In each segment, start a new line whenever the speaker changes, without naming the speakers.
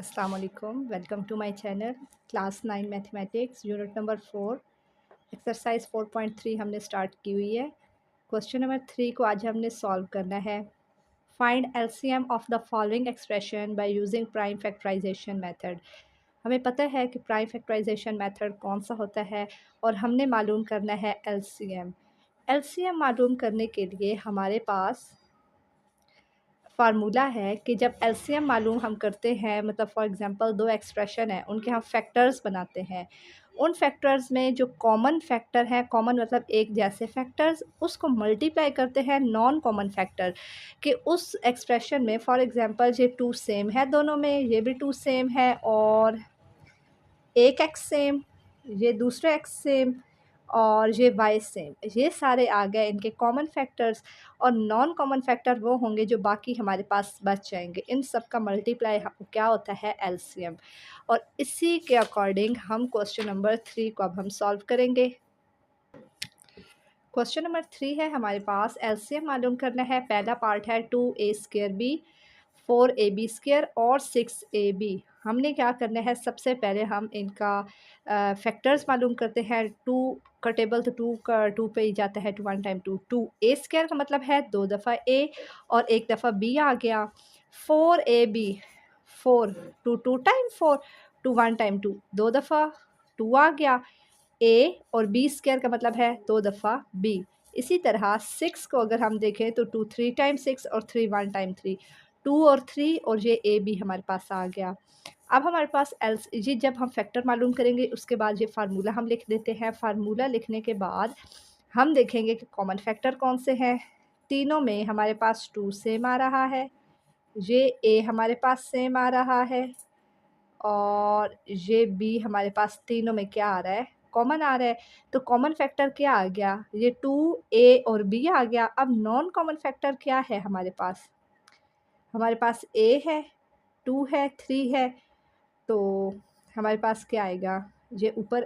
अस्सलाम वालेकुम। Welcome to my channel. Class 9 mathematics unit number 4 exercise 4.3 हमने स्टार्ट की हुई है। क्वेश्चन नंबर 3 को आज हमने सॉल्व करना है। Find LCM of the following expression by using prime factorisation method. हमें पता है कि प्राइम फैक्टराइजेशन मेथड कौन सा होता है और हमने मालूम करना है एलसीएम। एलसीएम मालूम करने के लिए हमारे पास फार्मूला है कि जब एलसीएम मालूम हम करते हैं, मतलब फॉर एग्जांपल दो एक्सप्रेशन है उनके हम फैक्टर्स बनाते हैं। उन फैक्टर्स में जो कॉमन फैक्टर है, कॉमन मतलब एक जैसे फैक्टर्स, उसको मल्टीप्लाई करते हैं नॉन कॉमन फैक्टर कि उस एक्सप्रेशन में फॉर एग्जांपल ये टू सेम है, दोनों में ये भी टू सेम है और एक एक्स सेम, ये दूसरा एक्स सेम और ये वाई सेम, ये सारे आ गए इनके कॉमन फैक्टर्स। और नॉन कॉमन फैक्टर वो होंगे जो बाकी हमारे पास बच जाएंगे। इन सब का मल्टीप्लाई क्या होता है, एलसीएम। और इसी के अकॉर्डिंग हम क्वेश्चन नंबर 3 को अब हम सॉल्व करेंगे। क्वेश्चन नंबर 3 है हमारे पास, एलसीएम मालूम करना है। पहला पार्ट है 2a² 4ab² और 6ab। हमने क्या करना है, सबसे पहले हम इनका फैक्टर्स मालूम करते हैं। टू का टेबल तो टू का टू पे ही जाता है, to one time to. 2a² का मतलब है दो दफ़ा a और एक दफ़ा b आ गया। 4ab, 4 two time 4, two one time two, दो दफ़ा 2 आ गया। ए और b² का मतलब है दो दफ़ा b। इसी तरह 6 को अगर हम देखें तो 2 3 टाइम 6 और 3 1 टाइम 3, 2 और 3 और ये ए भी हमारे पास आ गया। अब हमारे पास एल जी, जब हम फैक्टर मालूम करेंगे उसके बाद ये फार्मूला हम लिख देते हैं। फार्मूला लिखने के बाद हम देखेंगे कि कॉमन फैक्टर कौन से हैं। तीनों में हमारे पास 2 सेम आ रहा है, ये ए हमारे पास सेम आ रहा है और ये बी हमारे पास तीनों में क्या आ रहा है, कॉमन आ रहा है। तो कॉमन फैक्टर क्या आ गया, ये 2a और b आ गया। अब नॉन कॉमन फैक्टर क्या है हमारे पास, हमारे पास a है, 2 है, 3 है। तो हमारे पास क्या आएगा, ये ऊपर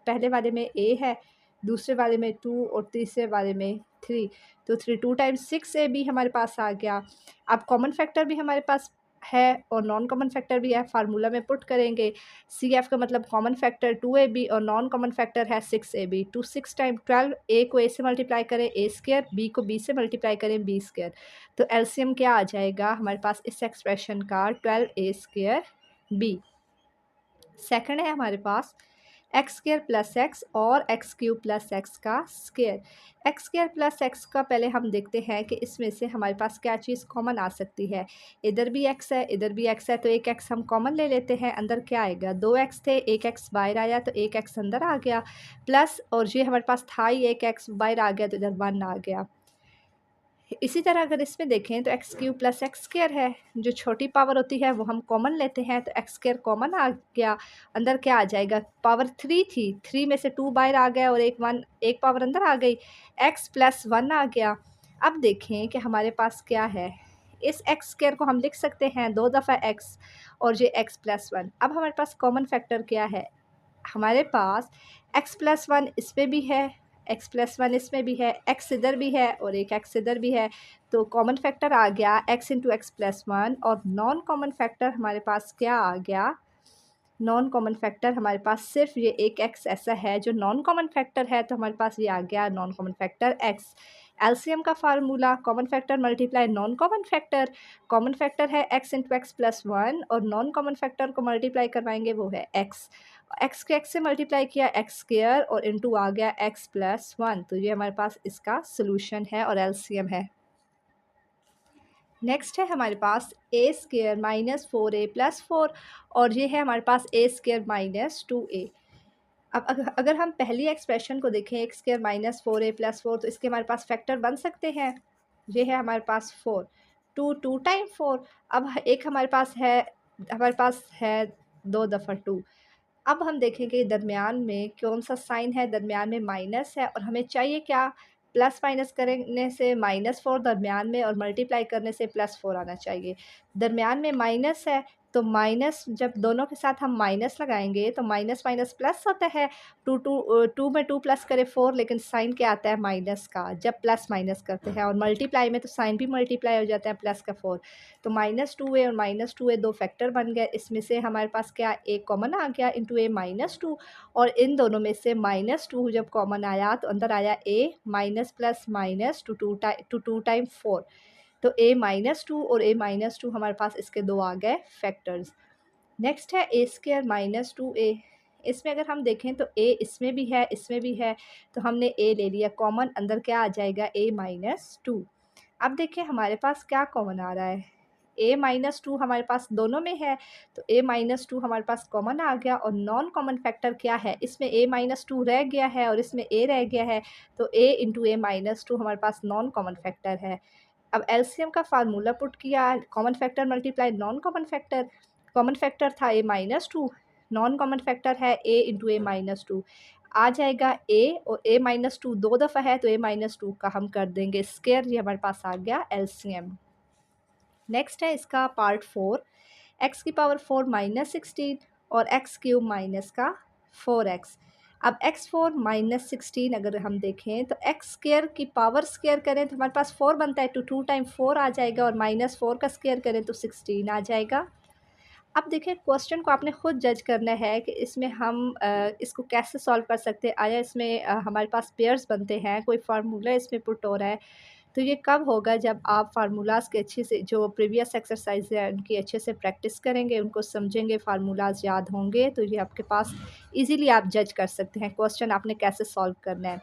पहले वाले में a है, दूसरे वाले में 2 और तीसरे वाले में 3। तो 3 2 टाइम्स 6ab हमारे पास आ गया। अब कॉमन फैक्टर भी हमारे पास है और नॉन कॉमन फैक्टर भी है, फार्मूला में पुट करेंगे। CF का मतलब कॉमन फैक्टर 2ab और नॉन कॉमन फैक्टर है 6ab। 2 6 टाइम 12, a को a से मल्टीप्लाई करें a², b को b से मल्टीप्लाई करें b²। तो एलसीएम क्या आ जाएगा हमारे पास इस एक्सप्रेशन का, 12a² b। सेकंड है हमारे पास x² प्लस एक्स और x³ प्लस एक्स का स्क्वेयर। x² प्लस एक्स का पहले हम देखते हैं कि इसमें से हमारे पास क्या चीज़ कॉमन आ सकती है। इधर भी x है, इधर भी x है, तो एक x हम कॉमन ले लेते हैं। अंदर क्या आएगा, दो x थे, एक x बाहर आया तो एक x अंदर आ गया, प्लस और ये हमारे पास था ही एक x बाहर आ गया तो इधर 1 आ गया। इसी तरह अगर इसमें देखें तो x³ प्लस x² है, जो छोटी पावर होती है वो हम कॉमन लेते हैं, तो x² कॉमन आ गया। अंदर क्या आ जाएगा, पावर 3 थी, 3 में से 2 बाहर आ गया और एक पावर अंदर आ गई, x प्लस 1 आ गया। अब देखें कि हमारे पास क्या है, इस x² को हम लिख सकते हैं दो दफ़ा x और ये x प्लस 1। अब हमारे पास कॉमन फैक्टर क्या है, हमारे पास x प्लस 1 इस पे भी है, x प्लस 1 इसमें भी है, x इधर भी है और एक x इधर भी है। तो कॉमन फैक्टर आ गया x इंटू एक्स प्लस 1। और नॉन कॉमन फैक्टर हमारे पास क्या आ गया, नॉन कॉमन फैक्टर हमारे पास सिर्फ ये एक x ऐसा है जो नॉन कॉमन फैक्टर है, तो हमारे पास ये आ गया non common factor x। LCM का formula, common factor multiply non common factor. Common factor है x इंटू एक्स प्लस 1 और नॉन कॉमन फैक्टर को मल्टीप्लाई करवाएंगे वो है x। x के x से मल्टीप्लाई किया x² और इंटू आ गया x प्लस 1। तो ये हमारे पास इसका सोल्यूशन है और एलसीएम है। नेक्स्ट है हमारे पास a² माइनस 4a प्लस 4 और ये है हमारे पास a² माइनस 2a। अब अगर हम पहली एक्सप्रेशन को देखें x² माइनस 4a प्लस 4, तो इसके हमारे पास फैक्टर बन सकते हैं। ये है हमारे पास 4, 2 टाइम 4। अब एक हमारे पास है दो दफ़ा 2। अब हम देखेंगे दरमियान में कौन सा साइन है, दरमियान में माइनस है और हमें चाहिए क्या, प्लस माइनस करने से -4 दरमियान में और मल्टीप्लाई करने से +4 आना चाहिए। दरमियान में माइनस है तो माइनस जब दोनों के साथ हम माइनस लगाएंगे तो माइनस माइनस प्लस होता है। टू में टू प्लस करे 4, लेकिन साइन क्या आता है माइनस का जब प्लस माइनस करते हैं, और मल्टीप्लाई में तो साइन भी मल्टीप्लाई हो जाता है प्लस का 4। तो -2a और -2a दो फैक्टर बन गए। इसमें से हमारे पास क्या a कॉमन आ गया इंटू a -2, और इन दोनों में से -2 जब कॉमन आया तो अंदर आया a minus plus minus two time 4। तो a-2 और a-2 हमारे पास इसके दो आ गए फैक्टर्स। नेक्स्ट है ए स्क्र -2a। इसमें अगर हम देखें तो a इसमें भी है, इसमें भी है, तो हमने a ले लिया कॉमन, अंदर क्या आ जाएगा a-2। अब देखिए हमारे पास क्या कॉमन आ रहा है, a-2 हमारे पास दोनों में है, तो a-2 हमारे पास कॉमन आ गया। और नॉन कॉमन फैक्टर क्या है, इसमें a-2 रह गया है और इसमें a रह गया है, तो a इंटू a-2 हमारे पास नॉन कॉमन फैक्टर है। अब एलसीएम का फार्मूला पुट किया, common factor multiply non common factor. Common factor था a-2, नॉन कॉमन फैक्टर है a इंटू a-2। आ जाएगा a, और a-2 दो दफ़ा है तो a-2 का हम कर देंगे स्क्वायर, ये हमारे पास आ गया एलसीएम। नेक्स्ट है इसका पार्ट 4, x की पावर 4 -16 और x क्यूब माइनस का 4x। अब x4 -16 अगर हम देखें तो x स्क्वायर की पावर स्क्वायर करें तो हमारे पास 4 बनता है, तो 2 टाइम 4 आ जाएगा, और -4 का स्क्वायर करें तो 16 आ जाएगा। अब देखिए क्वेश्चन को आपने खुद जज करना है कि इसमें हम इसको कैसे सॉल्व कर सकते हैं। आया इसमें हमारे पास पेयर्स बनते हैं, कोई फार्मूला इसमें पुट हो रहा है, तो ये कब होगा जब आप फार्मूलाज़ के अच्छे से, जो प्रीवियस एक्सरसाइज है उनकी अच्छे से प्रैक्टिस करेंगे, उनको समझेंगे, फार्मूलाज़ याद होंगे, तो ये आपके पास इजीली आप जज कर सकते हैं क्वेश्चन आपने कैसे सॉल्व करना है।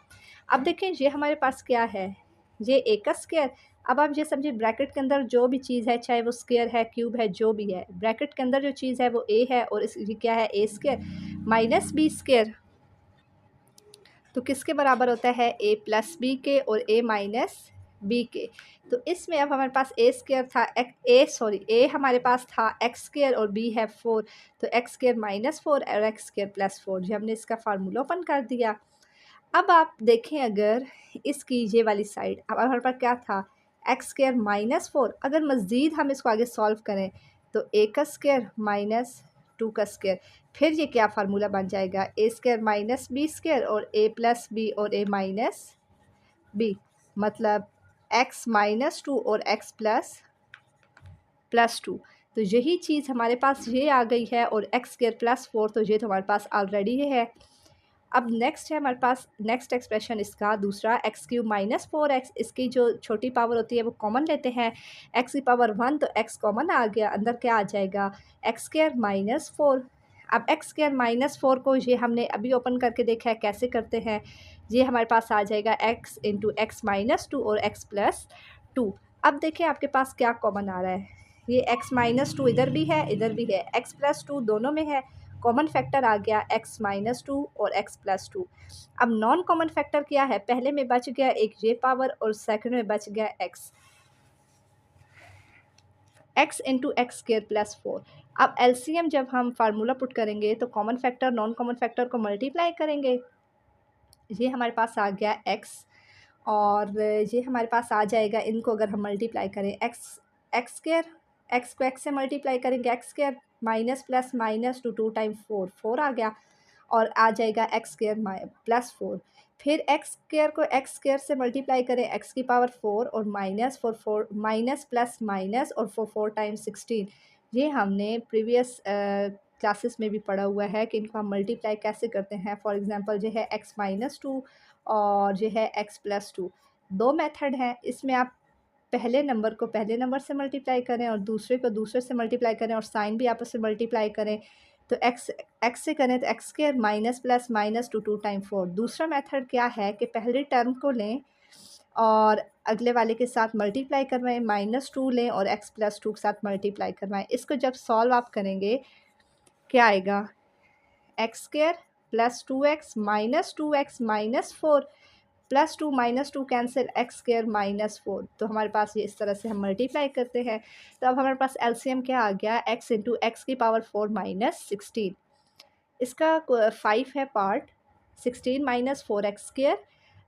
अब देखें ये हमारे पास क्या है, ये ए का स्क्वायर। अब आप ये समझिए ब्रैकेट के अंदर जो भी चीज़ है, चाहे वो स्क्वायर है, क्यूब है, जो भी है, ब्रैकेट के अंदर जो चीज़ है वो ए है, और इस ये क्या है ए स्क्वायर माइनस बी स्क्वायर, तो किसके बराबर होता है a प्लस बी के और a माइनस बी के। तो इसमें अब हमारे पास a स्क्वायर था, a हमारे पास था x स्क्वायर और b है 4, तो x स्क्वायर -4 और x स्क्वायर +4, जो हमने इसका फार्मूला ओपन कर दिया। अब आप देखें अगर इसकी ये वाली साइड, अब हमारे पास क्या था x स्क्वायर -4, अगर मज़ीद हम इसको आगे सॉल्व करें तो a का स्क्वायर -2 का स्क्वायर, फिर ये क्या फार्मूला बन जाएगा a square minus B square और a प्लस बी और a माइनस बी, मतलब x -2 और x प्लस 2। तो यही चीज़ हमारे पास ये आ गई है, और x स्क्वायर +4, तो ये तो हमारे पास ऑलरेडी है। अब नेक्स्ट है हमारे पास नेक्स्ट एक्सप्रेशन इसका दूसरा, x³ -4x, इसकी जो छोटी पावर होती है वो कॉमन लेते हैं, x की पावर 1, तो x कॉमन आ गया, अंदर क्या आ जाएगा x² -4। अब x² -4 को ये हमने अभी ओपन करके देखा है कैसे करते हैं, ये हमारे पास आ जाएगा x इंटू x -2 और x +2। अब देखिए आपके पास क्या कॉमन आ रहा है, ये x -2 इधर भी है, इधर भी है, x +2 दोनों में है, कॉमन फैक्टर आ गया x -2 और x +2। अब नॉन कॉमन फैक्टर क्या है, पहले में बच गया एक ये पावर और सेकंड में बच गया x इंटू एक्स स्क्वायर +4। अब एलसीएम जब हम फार्मूला पुट करेंगे तो common factor non common factor को मल्टीप्लाई करेंगे, ये हमारे पास आ गया x, और ये हमारे पास आ जाएगा, इनको अगर हम मल्टीप्लाई करें एक्स स्क्वायर, एक्स को एक्स से मल्टीप्लाई करेंगे x square minus plus minus two time 4 आ गया, और आ जाएगा एक्स स्क्वायर +4। फिर एक्स स्क्वायर को एक्स स्क्वायर से मल्टीप्लाई करें एक्स की पावर 4 और -4 माइनस प्लस माइनस और 4 टाइम्स 16। ये हमने प्रीवियस क्लासेस में भी पढ़ा हुआ है कि इनको हम मल्टीप्लाई कैसे करते हैं। फॉर एग्जांपल ये है x-2 और ये है x+2, दो मेथड हैं, इसमें आप पहले नंबर को पहले नंबर से मल्टीप्लाई करें और दूसरे को दूसरे से मल्टीप्लाई करें, और साइन भी आपस में मल्टीप्लाई करें। तो एक्स से करें तो x square minus plus minus two time 4। दूसरा मेथड क्या है कि पहले टर्म को लें और अगले वाले के साथ मल्टीप्लाई करवाएं, -2 लें और x+2 के साथ मल्टीप्लाई करवाएं। इसको जब सॉल्व आप करेंगे क्या आएगा, x square +2x -2x -4 +2 -2 cancel, x square -4। तो हमारे पास ये इस तरह से हम मल्टीप्लाई करते हैं। तो अब हमारे पास एलसीएम क्या आ गया, x इंटू एक्स की पावर 4 -16। इसका 5 है पार्ट, 16 -4 एक्स स्क्वायर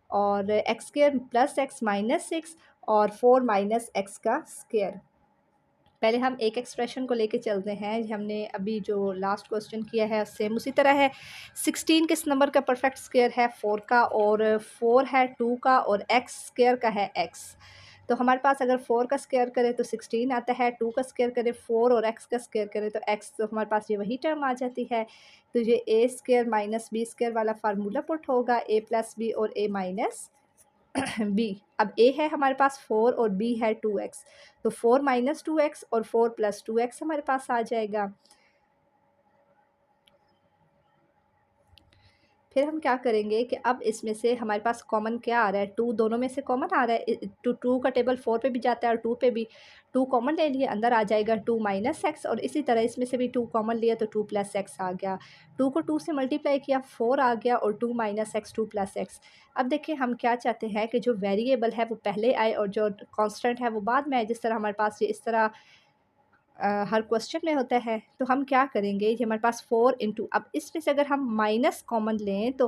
और एक्स स्क्वायर +x -6 और 4 - x का स्क्वायर। पहले हम एक एक्सप्रेशन को लेके चलते हैं। हमने अभी जो लास्ट क्वेश्चन किया है सेम उसी तरह है। 16 किस नंबर का परफेक्ट स्क्वायर है? 4 का, और 4 है 2 का, और एक्स स्क्वायर का है x। तो हमारे पास अगर 4 का स्क्वायर करें तो 16 आता है, 2 का स्क्वायर करें 4, और x का स्क्वायर करें तो x, तो हमारे पास ये वही टर्म आ जाती है। तो ये a square minus B square वाला फार्मूला पुट होगा, a प्लस बी और a माइनस बी। अब a है हमारे पास 4 और b है 2x, तो 4 माइनस 2x और 4 प्लस 2x हमारे पास आ जाएगा। फिर हम क्या करेंगे कि अब इसमें से हमारे पास कॉमन क्या आ रहा है? 2 दोनों में से कॉमन आ रहा है। टू 2 का टेबल 4 पे भी जाता है और 2 पे भी। 2 कॉमन ले लिए, अंदर आ जाएगा 2 माइनस एक्स, और इसी तरह इसमें से भी 2 कॉमन लिया तो 2 प्लस एक्स आ गया। 2 को 2 से मल्टीप्लाई किया, 4 आ गया, और 2 माइनस एक्स 2 प्लस एक्स। अब देखिए हम क्या चाहते हैं कि जो वेरिएबल है वो पहले आए और जो कांस्टेंट है वो बाद में आए, जिस तरह हमारे पास ये इस तरह हर क्वेश्चन में होता है। तो हम क्या करेंगे, ये हमारे पास 4 इंटू, अब इसमें से अगर हम माइनस कॉमन लें तो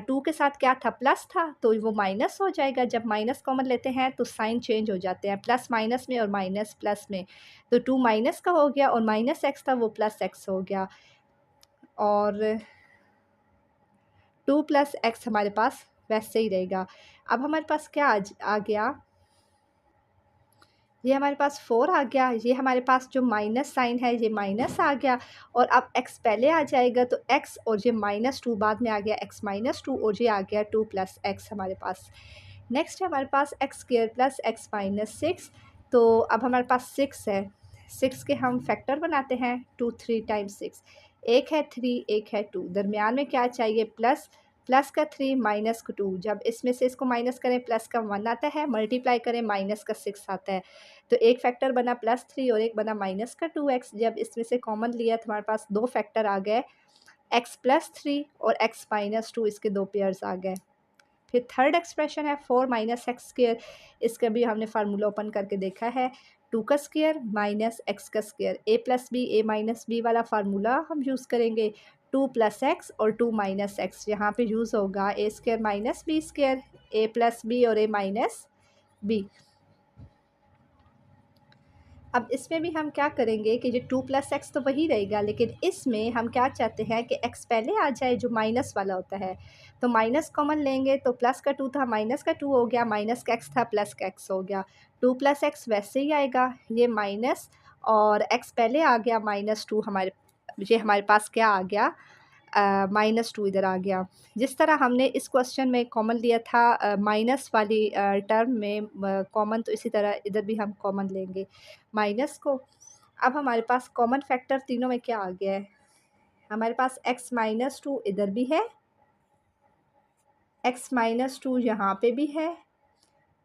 2 के साथ क्या था? प्लस था, तो वो माइनस हो जाएगा। जब माइनस कॉमन लेते हैं तो साइन चेंज हो जाते हैं, प्लस माइनस में और माइनस प्लस में। तो 2 माइनस का हो गया और माइनस एक्स था वो प्लस एक्स हो गया, और 2 प्लस एक्स हमारे पास वैसे ही रहेगा। अब हमारे पास क्या आ गया, ये हमारे पास 4 आ गया, ये हमारे पास जो माइनस साइन है ये माइनस आ गया, और अब x पहले आ जाएगा तो x, और ये -2 बाद में आ गया x -2, और ये आ गया 2 प्लस एक्स हमारे पास। नेक्स्ट है हमारे पास X square plus X minus 6। तो अब हमारे पास 6 है, 6 के हम फैक्टर बनाते हैं, 2 3 टाइम्स 6। एक है 3, एक है 2, दरमियान में क्या चाहिए? प्लस, प्लस का 3 माइनस का 2। जब इसमें से इसको माइनस करें प्लस का 1 आता है, मल्टीप्लाई करें माइनस का 6 आता है। तो एक फैक्टर बना +3 और एक बना माइनस का 2x। जब इसमें से कॉमन लिया तो हमारे पास 2 फैक्टर आ गए, x प्लस 3 और x माइनस 2, इसके 2 पेयर्स आ गए। फिर थर्ड एक्सप्रेशन है 4 माइनस एक्स स्क्वायर। इसका भी हमने फार्मूला ओपन करके देखा है, 2 का स्क्वायर माइनस एक्स का square, a plus B A minus B वाला फार्मूला हम यूज़ करेंगे। 2 प्लस एक्स और 2 माइनस एक्स, यहाँ पे यूज़ होगा a square minus B square, a plus B और a माइनस बी। अब इसमें भी हम क्या करेंगे कि जो 2 प्लस एक्स तो वही रहेगा, लेकिन इसमें हम क्या चाहते हैं कि एक्स पहले आ जाए जो माइनस वाला होता है। तो माइनस कॉमन लेंगे तो प्लस का 2 था, माइनस का 2 हो गया, माइनस का एक्स था, प्लस का एक्स हो गया। 2 प्लस एक्स वैसे ही आएगा, ये माइनस और एक्स पहले आ गया -2, ये हमारे पास क्या आ गया? -2 इधर आ गया। जिस तरह हमने इस क्वेश्चन में कॉमन लिया था माइनस वाली टर्म में कॉमन, तो इसी तरह इधर भी हम कॉमन लेंगे माइनस को। अब हमारे पास कॉमन फैक्टर तीनों में क्या आ गया है? हमारे पास x -2 इधर भी है, x -2 यहाँ पे भी है,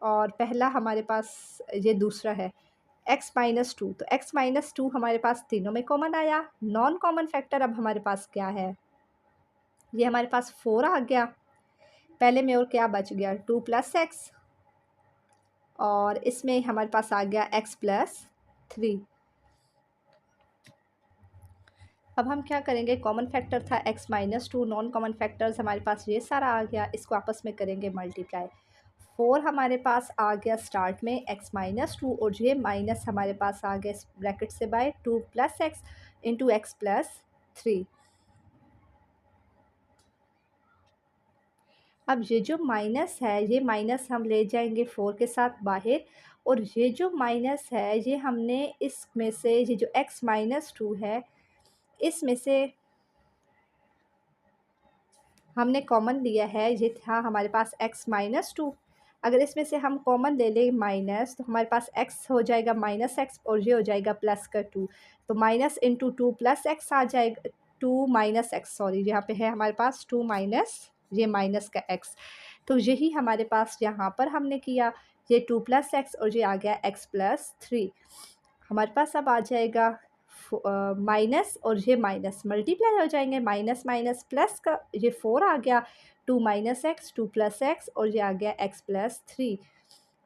और पहला हमारे पास ये दूसरा है x -2। तो x -2 हमारे पास तीनों में कॉमन आया। नॉन कॉमन फैक्टर अब हमारे पास क्या है? ये हमारे पास 4 आ गया, पहले में और क्या बच गया? 2 प्लस एक्स, और इसमें हमारे पास आ गया x प्लस 3। अब हम क्या करेंगे, कॉमन फैक्टर था x -2, नॉन कॉमन फैक्टर्स हमारे पास ये सारा आ गया, इसको आपस में करेंगे मल्टीप्लाई। 4 हमारे पास आ गया स्टार्ट में x -2, और ये माइनस हमारे पास आ गया ब्रैकेट से by 2 plus X into X plus 3। अब ये जो माइनस है, ये माइनस हम ले जाएंगे 4 के साथ बाहर, और ये जो माइनस है ये हमने इसमें से, ये जो x -2 है इसमें से हमने कॉमन लिया है, ये था हमारे पास x -2। अगर इसमें से हम कॉमन ले लें माइनस, तो हमारे पास x हो जाएगा -x, और ये हो जाएगा प्लस का 2। तो माइनस इंटू 2 प्लस एक्स आ जाएगा, 2 माइनस एक्स, सॉरी यहाँ पे है हमारे पास 2 माइनस ये माइनस का x। तो यही हमारे पास यहाँ पर हमने किया, ये 2 प्लस एक्स और ये आ गया x प्लस 3। हमारे पास अब आ जाएगा माइनस और ये माइनस मल्टीप्लाई हो जाएंगे, माइनस माइनस प्लस का ये 4 आ गया, 2 माइनस एक्स 2 प्लस एक्स, और ये आ गया x प्लस 3।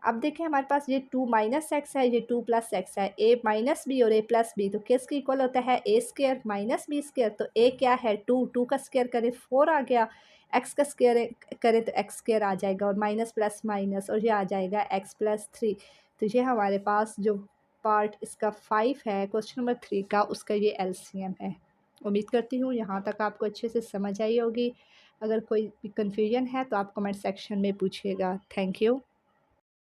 अब देखें हमारे पास ये 2 माइनस एक्स है, ये 2 प्लस एक्स है, a माइनस बी और a प्लस बी, तो किसके इक्वल होता है? a square minus B square. तो a क्या है? 2, 2 का स्क्वायर करें 4 आ गया, x का स्क्वायर करें तो x स्क्वायर आ जाएगा, और माइनस प्लस माइनस, और ये आ जाएगा x प्लस 3। तो ये हमारे पास जो पार्ट इसका 5 है, क्वेश्चन नंबर 3 का, उसका ये एलसीएम है। उम्मीद करती हूँ यहाँ तक आपको अच्छे से समझ आई होगी। अगर कोई भी कन्फ्यूजन है तो आप कमेंट सेक्शन में पूछिएगा। Thank you.